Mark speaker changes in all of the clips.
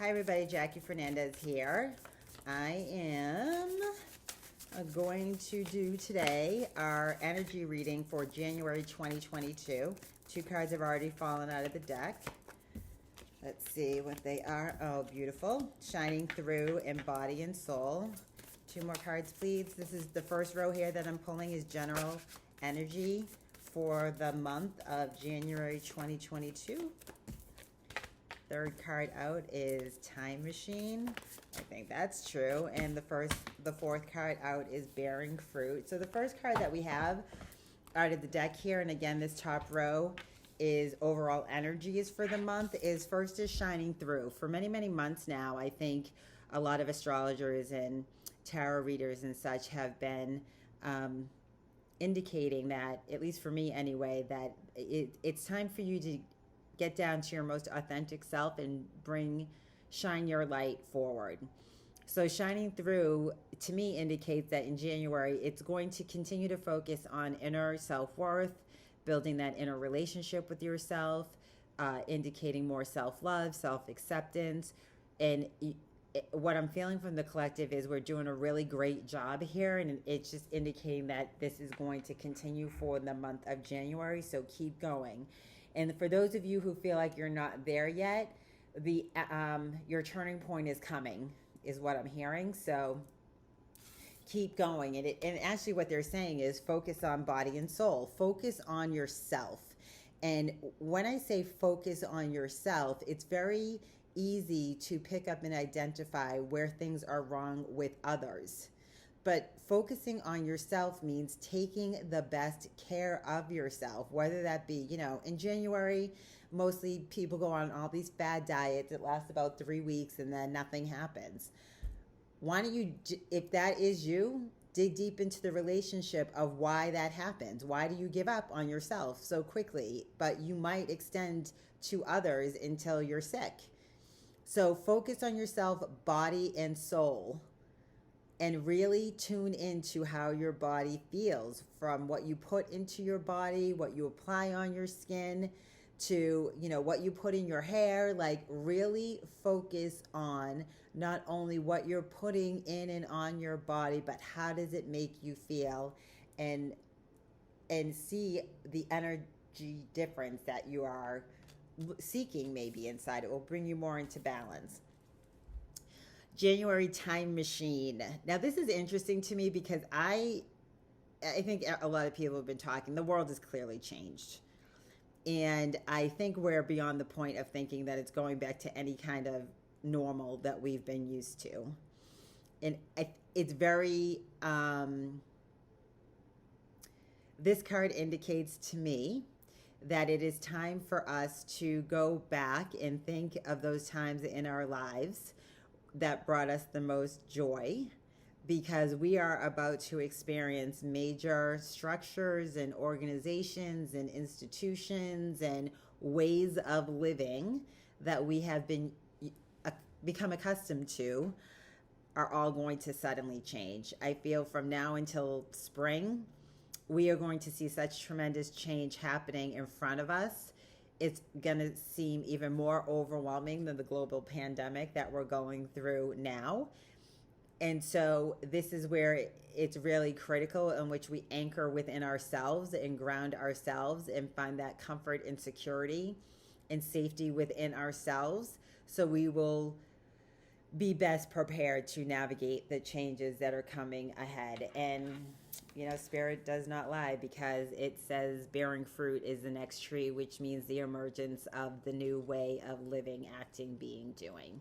Speaker 1: Hi everybody, Jackie Fernandez here. I am going to do today our energy reading for January 2022. Two cards have already fallen out of the deck. Let's see what they are. Oh, beautiful. Shining through in body and soul. Two more cards, please. This is the first row here that I'm pulling is general energy for the month of January 2022. Third card out is Time Machine. I think that's true. And the fourth card out is Bearing Fruit. So the first card that we have out of the deck here, and again, this top row is overall energies for the month, is first is Shining Through. For many, many months now, I think a lot of astrologers and tarot readers and such have been indicating that, at least for me anyway, that it's time for you to get down to your most authentic self and shine your light forward. So shining through, to me, indicates that in January, it's going to continue to focus on inner self-worth, building that inner relationship with yourself, indicating more self-love, self-acceptance. And what I'm feeling from the collective is we're doing a really great job here, and it's just indicating that this is going to continue for the month of January, so keep going. And for those of you who feel like you're not there yet, your turning point is coming, is what I'm hearing. So keep going. And actually what they're saying is focus on body and soul. Focus on yourself. And when I say focus on yourself, it's very easy to pick up and identify where things are wrong with others. But focusing on yourself means taking the best care of yourself, whether that be, in January, mostly people go on all these bad diets that last about 3 weeks and then nothing happens. Why don't you, if that is you, dig deep into the relationship of why that happens. Why do you give up on yourself so quickly, but you might extend to others until you're sick? So focus on yourself, body and soul. And really tune into how your body feels, from what you put into your body, what you apply on your skin, to, what you put in your hair. Like, really focus on not only what you're putting in and on your body, but how does it make you feel, and see the energy difference that you are seeking maybe inside. It will bring you more into balance. January Time Machine. Now this is interesting to me because I think a lot of people have been talking. The world has clearly changed. And I think we're beyond the point of thinking that it's going back to any kind of normal that we've been used to. And it's very, this card indicates to me that it is time for us to go back and think of those times in our lives that brought us the most joy, because we are about to experience major structures and organizations and institutions and ways of living that we have become accustomed to are all going to suddenly change. I feel from now until spring, we are going to see such tremendous change happening in front of us. It's going to seem even more overwhelming than the global pandemic that we're going through now. And so this is where it's really critical in which we anchor within ourselves and ground ourselves and find that comfort and security and safety within ourselves, so we will be best prepared to navigate the changes that are coming ahead. And Spirit does not lie, because it says bearing fruit is the next tree, which means the emergence of the new way of living, acting, being, doing.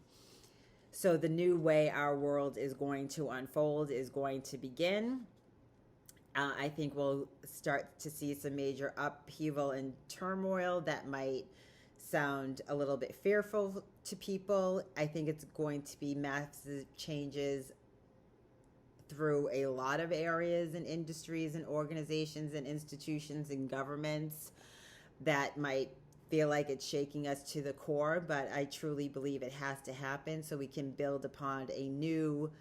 Speaker 1: So the new way our world is going to unfold is going to begin. I think we'll start to see some major upheaval and turmoil that might sound a little bit fearful to people. I think it's going to be massive changes through a lot of areas and industries and organizations and institutions and governments that might feel like it's shaking us to the core, but I truly believe it has to happen so we can build upon a new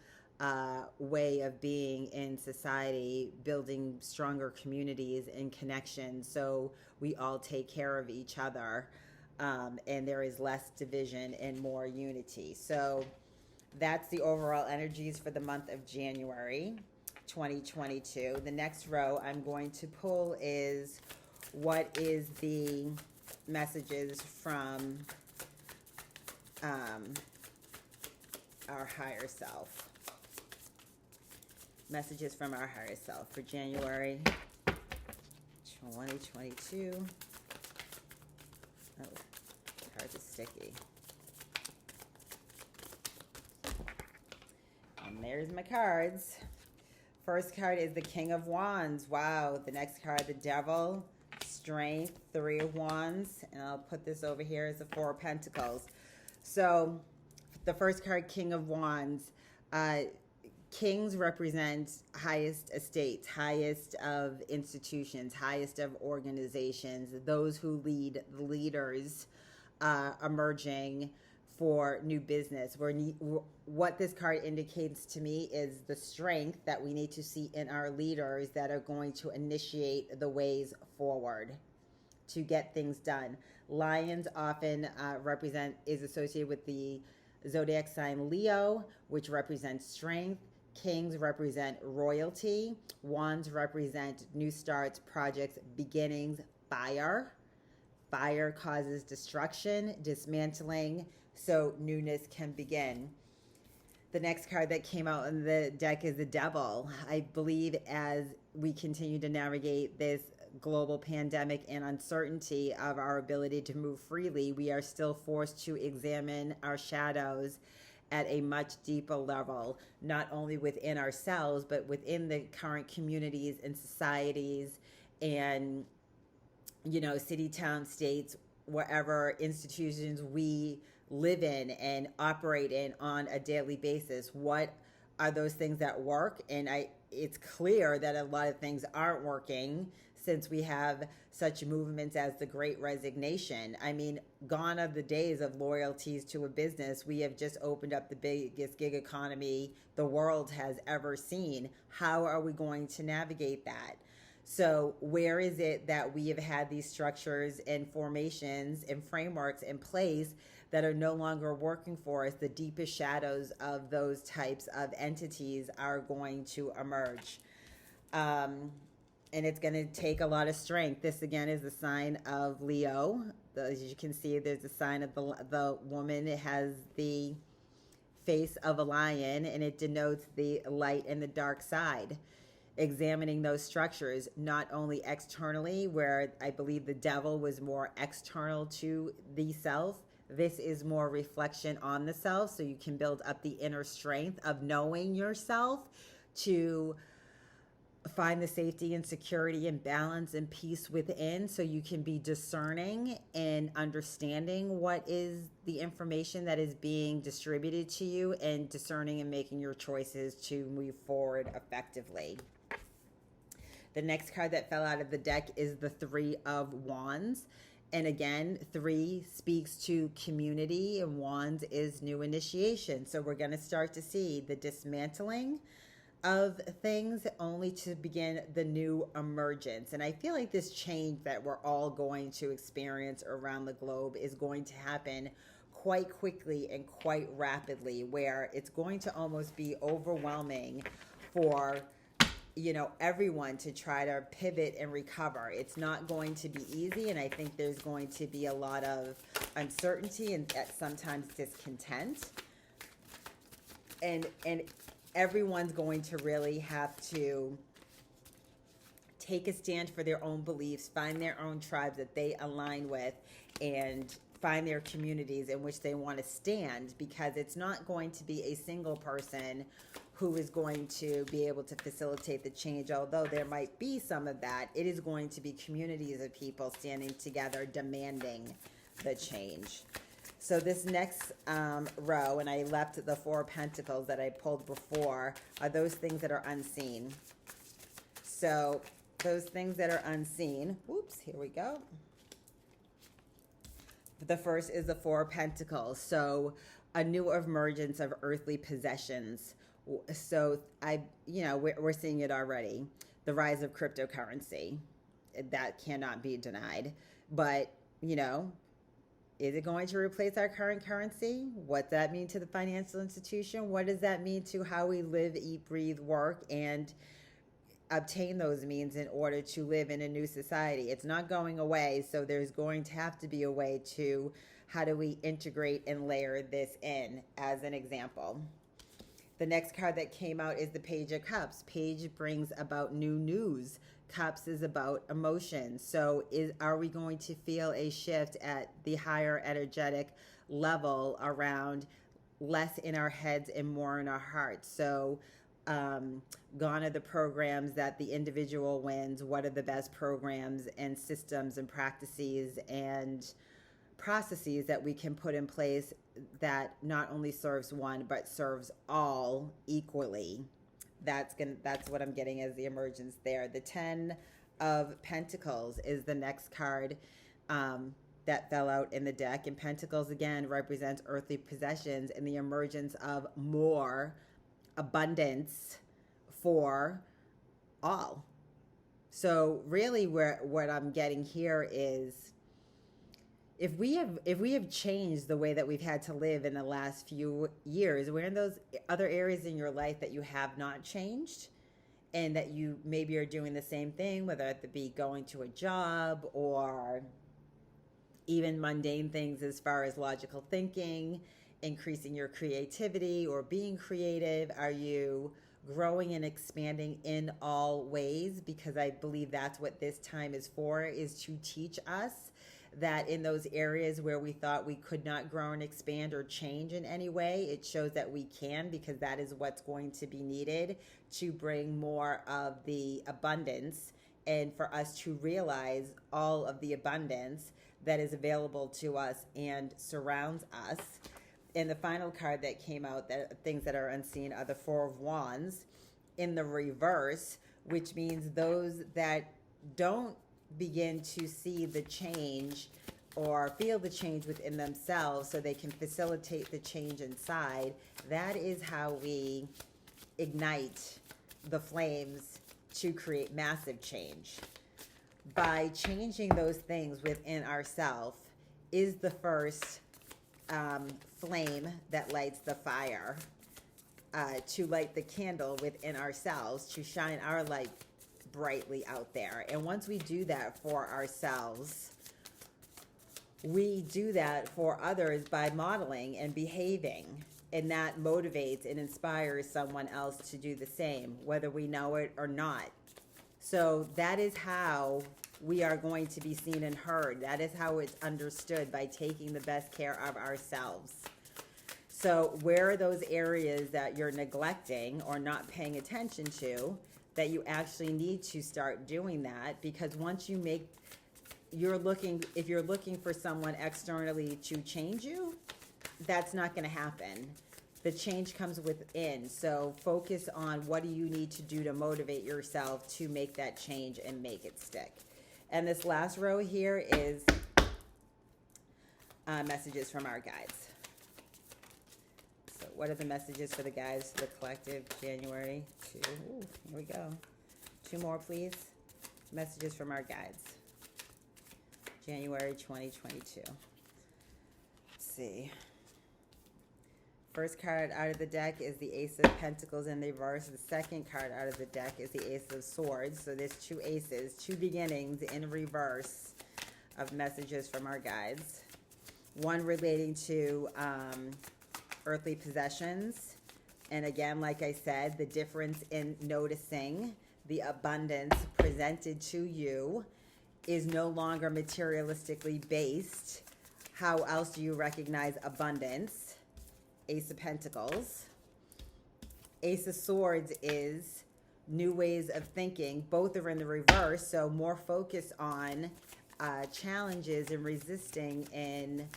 Speaker 1: way of being in society, building stronger communities and connections so we all take care of each other. and there is less division and more unity. So that's the overall energies for the month of January 2022. The next row I'm going to pull is what is the messages from our higher self. Messages from our higher self for January 2022. Oh, cards are sticky. And there's my cards. First card is the King of Wands. Wow. The next card, the Devil, Strength, Three of Wands. And I'll put this over here as the Four of Pentacles. So the first card, King of Wands. Kings represent highest estates, highest of institutions, highest of organizations, those who lead, the leaders emerging for new business. What this card indicates to me is the strength that we need to see in our leaders that are going to initiate the ways forward to get things done. Lions often is associated with the zodiac sign Leo, which represents strength. Kings represent royalty. Wands represent new starts, projects, beginnings, fire. Fire causes destruction, dismantling, so newness can begin. The next card that came out in the deck is the Devil. I believe as we continue to navigate this global pandemic and uncertainty of our ability to move freely, we are still forced to examine our shadows at a much deeper level, not only within ourselves, but within the current communities and societies and, city, town, states, wherever institutions we live in and operate in on a daily basis. What are those things that work? And it's clear that a lot of things aren't working since we have such movements as the Great Resignation. I mean, gone are the days of loyalties to a business. We have just opened up the biggest gig economy the world has ever seen. How are we going to navigate that? So where is it that we have had these structures and formations and frameworks in place that are no longer working for us? The deepest shadows of those types of entities are going to emerge. And it's going to take a lot of strength. This, again, is the sign of Leo. As you can see, there's a sign of the woman. It has the face of a lion, and it denotes the light and the dark side. Examining those structures, not only externally, where I believe the Devil was more external to the self. This is more reflection on the self, so you can build up the inner strength of knowing yourself to find the safety and security and balance and peace within, so you can be discerning and understanding what is the information that is being distributed to you, and discerning and making your choices to move forward effectively. The next card that fell out of the deck is the Three of Wands. And again, 3 speaks to community, and Wands is new initiation. So we're going to start to see the dismantling of things only to begin the new emergence. And I feel like this change that we're all going to experience around the globe is going to happen quite quickly and quite rapidly, where it's going to almost be overwhelming for everyone to try to pivot and recover. It's not going to be easy, and I think there's going to be a lot of uncertainty and sometimes discontent. And everyone's going to really have to take a stand for their own beliefs, find their own tribes that they align with, and find their communities in which they want to stand, because it's not going to be a single person who is going to be able to facilitate the change. Although there might be some of that, it is going to be communities of people standing together demanding the change. So this next row, and I left the Four of Pentacles that I pulled before, are those things that are unseen. So those things that are unseen, whoops, here we go. The first is the Four of Pentacles. So a new emergence of earthly possessions. So we're seeing it already. The rise of cryptocurrency, that cannot be denied. But Is it going to replace our current currency? What does that mean to the financial institution? What does that mean to how we live, eat, breathe, work, and obtain those means in order to live in a new society? It's not going away, so there's going to have to be a way to how do we integrate and layer this in, as an example. The next card that came out is the Page of Cups. Page brings about new news. Cups is about emotions. So are we going to feel a shift at the higher energetic level around less in our heads and more in our hearts? So gone are the programs that the individual wins. What are the best programs and systems and practices and processes that we can put in place that not only serves one but serves all equally? That's what I'm getting as the emergence there. The 10 of Pentacles is the next card that fell out in the deck, and Pentacles again represents earthly possessions and the emergence of more abundance for all. So really what I'm getting here is if we have changed the way that we've had to live in the last few years, where in those other areas in your life that you have not changed and that you maybe are doing the same thing, whether it be going to a job or even mundane things as far as logical thinking, increasing your creativity or being creative? Are you growing and expanding in all ways? Because I believe that's what this time is for, is to teach us that in those areas where we thought we could not grow and expand or change in any way, it shows that we can, because that is what's going to be needed to bring more of the abundance and for us to realize all of the abundance that is available to us and surrounds us. And the final card that came out, that things that are unseen, are the Four of Wands in the reverse, which means those that don't begin to see the change or feel the change within themselves so they can facilitate the change inside. That is how we ignite the flames to create massive change. By changing those things within ourselves is the first flame that lights the fire, to light the candle within ourselves, to shine our light brightly out there. And once we do that for ourselves, we do that for others by modeling and behaving, and that motivates and inspires someone else to do the same, whether we know it or not. So that is how we are going to be seen and heard. That is how it's understood, by taking the best care of ourselves. So where are those areas that you're neglecting or not paying attention to that you actually need to start doing that? Because once you make, if you're looking for someone externally to change you, that's not going to happen. The change comes within. So focus on what do you need to do to motivate yourself to make that change and make it stick. And this last row here is messages from our guides. So what are the messages for the guides, the collective, January 2? Ooh, here we go. 2 more, please. Messages from our guides, January 2022. Let's see. First card out of the deck is the Ace of Pentacles in reverse. The second card out of the deck is the Ace of Swords. So there's 2 aces, 2 beginnings in reverse of messages from our guides. One relating to earthly possessions. And again, like I said, the difference in noticing the abundance presented to you is no longer materialistically based. How else do you recognize abundance? Ace of Pentacles. Ace of Swords is new ways of thinking. Both are in the reverse, so more focus on challenges and resisting in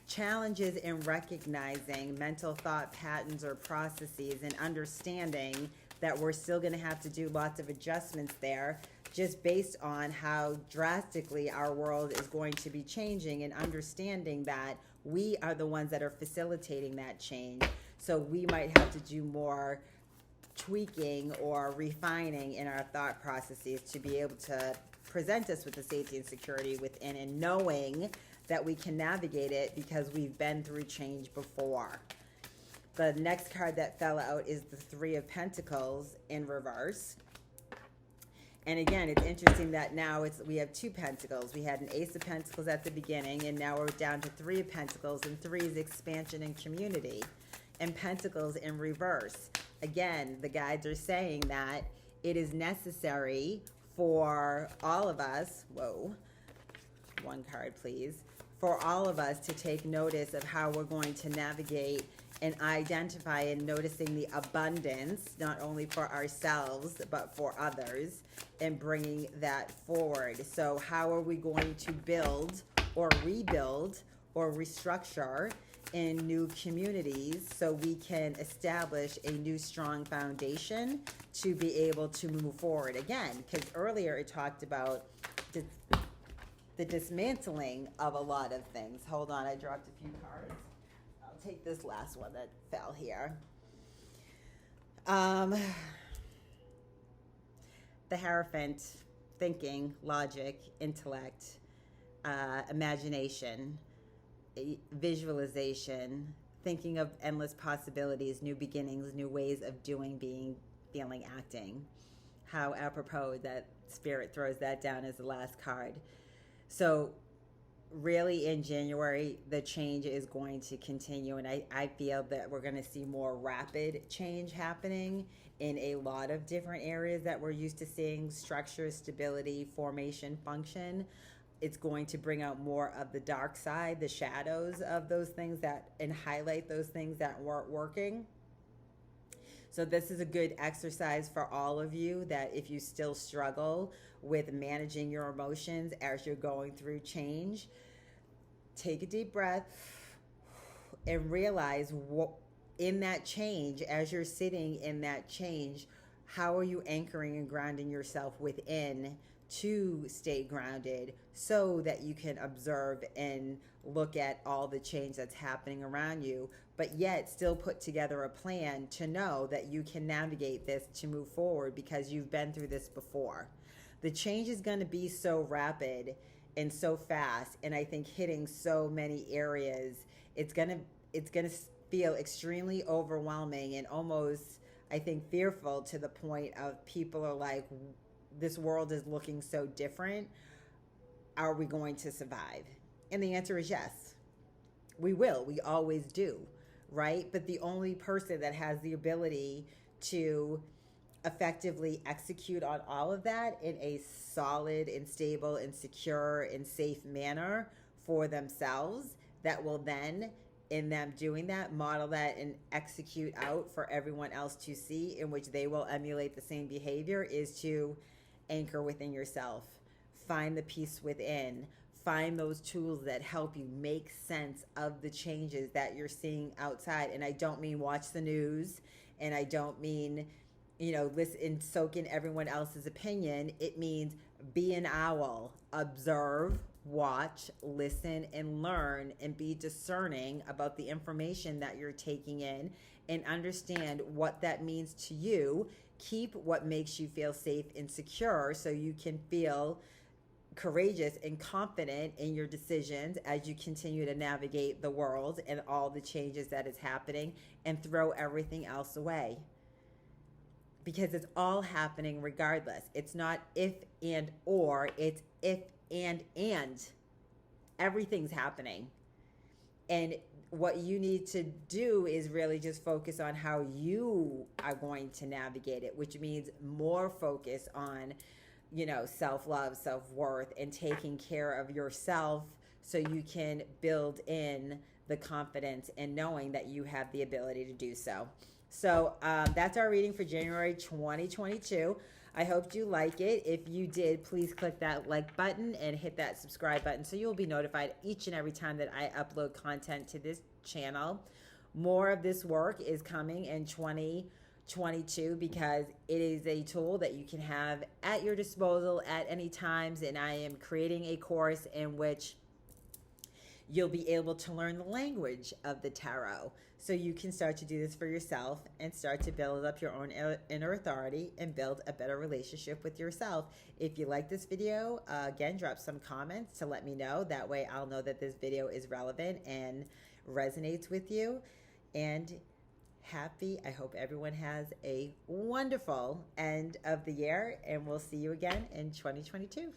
Speaker 1: challenges in recognizing mental thought patterns or processes, and understanding that we're still going to have to do lots of adjustments there, just based on how drastically our world is going to be changing, and understanding that we are the ones that are facilitating that change. So we might have to do more tweaking or refining in our thought processes to be able to present us with the safety and security within, and knowing that we can navigate it because we've been through change before. The next card that fell out is the Three of Pentacles in reverse. And again, it's interesting that now we have 2 pentacles. We had an Ace of Pentacles at the beginning, and now we're down to 3 of Pentacles, and 3 is expansion and community. And Pentacles in reverse. Again, the guides are saying that it is necessary for all of us, whoa, one card please, for all of us to take notice of how we're going to navigate and identify and noticing the abundance, not only for ourselves, but for others, and bringing that forward. So how are we going to build or rebuild or restructure in new communities so we can establish a new strong foundation to be able to move forward? Again, because earlier it talked about the dismantling of a lot of things. Hold on, I dropped a few cards. Take this last one that fell here. The Hierophant, thinking, logic, intellect, imagination, visualization, thinking of endless possibilities, new beginnings, new ways of doing, being, feeling, acting. How apropos that Spirit throws that down as the last card. So really in January, the change is going to continue, and I feel that we're going to see more rapid change happening in a lot of different areas that we're used to seeing: structure, stability, formation, function. It's going to bring out more of the dark side, the shadows of those things and highlight those things that weren't working. So this is a good exercise for all of you, that if you still struggle with managing your emotions as you're going through change, take a deep breath and realize what in that change, as you're sitting in that change, how are you anchoring and grounding yourself within to stay grounded so that you can observe and look at all the change that's happening around you, but yet still put together a plan to know that you can navigate this to move forward because you've been through this before. The change is going to be so rapid and so fast, and I think hitting so many areas, it's gonna feel extremely overwhelming and almost, I think, fearful, to the point of people are like, this world is looking so different. Are we going to survive? And the answer is yes. We will. We always do, right? But the only person that has the ability to effectively execute on all of that in a solid and stable and secure and safe manner for themselves, that will then, in them doing that, model that and execute out for everyone else to see, in which they will emulate the same behavior, is to anchor within yourself. Find the peace within. Find those tools that help you make sense of the changes that you're seeing outside. And I don't mean watch the news, and I don't mean, listen and soak in everyone else's opinion. It means be an owl. Observe, watch, listen, and learn, and be discerning about the information that you're taking in, and understand what that means to you. Keep what makes you feel safe and secure so you can feel courageous and confident in your decisions as you continue to navigate the world and all the changes that is happening, and throw everything else away. Because it's all happening regardless. It's not if and or, it's if and. Everything's happening. And what you need to do is really just focus on how you are going to navigate it, which means more focus on, self-love, self-worth, and taking care of yourself so you can build in the confidence and knowing that you have the ability to do so. So that's our reading for January 2022. I hope you like it. If you did, please click that like button and hit that subscribe button so you'll be notified each and every time that I upload content to this channel. More of this work is coming in 2022 because it is a tool that you can have at your disposal at any times, and I am creating a course in which you'll be able to learn the language of the tarot. So you can start to do this for yourself and start to build up your own inner authority and build a better relationship with yourself. If you like this video, again, drop some comments to let me know. That way I'll know that this video is relevant and resonates with you. And I hope everyone has a wonderful end of the year, and we'll see you again in 2022.